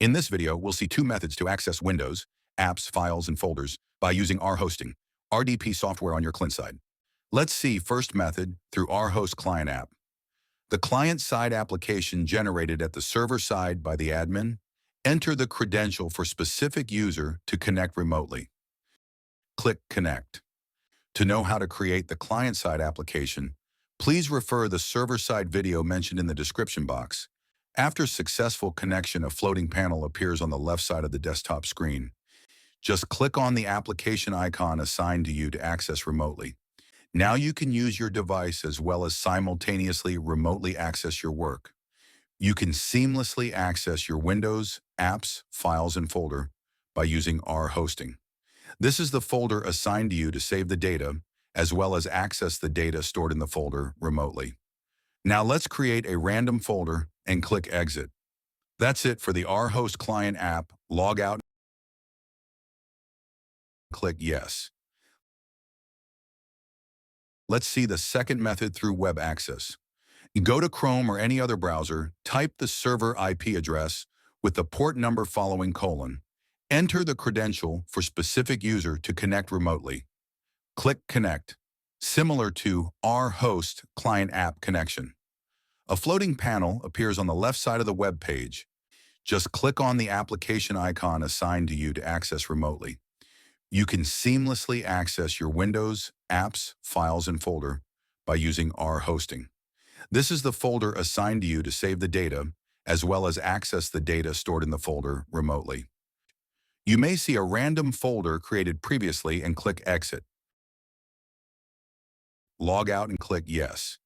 In this video, we'll see two methods to access Windows, apps, files, and folders by using RHosting, RDP software on your client side. Let's see first method through RHost client app. The client-side application generated at the server side by the admin. Enter the credential for specific user to connect remotely. Click Connect. To know how to create the client-side application, please refer the server-side video mentioned in the description box. After successful connection, a floating panel appears on the left side of the desktop screen. Just click on the application icon assigned to you to access remotely. Now you can use your device as well as simultaneously remotely access your work. You can seamlessly access your Windows, apps, files, and folder by using RHosting. This is the folder assigned to you to save the data, as well as access the data stored in the folder remotely. Now let's create a random folder and click Exit. That's it for the RHost client app. Log out, click Yes. Let's see the second method through web access. Go to Chrome or any other browser, type the server IP address with the port number following colon. Enter the credential for specific user to connect remotely. Click Connect, similar to RHost client app connection. A floating panel appears on the left side of the web page. Just click on the application icon assigned to you to access remotely. You can seamlessly access your Windows, apps, files, and folder by using RHosting. This is the folder assigned to you to save the data, as well as access the data stored in the folder remotely. You may see a random folder created previously and click Exit. Log out and click Yes.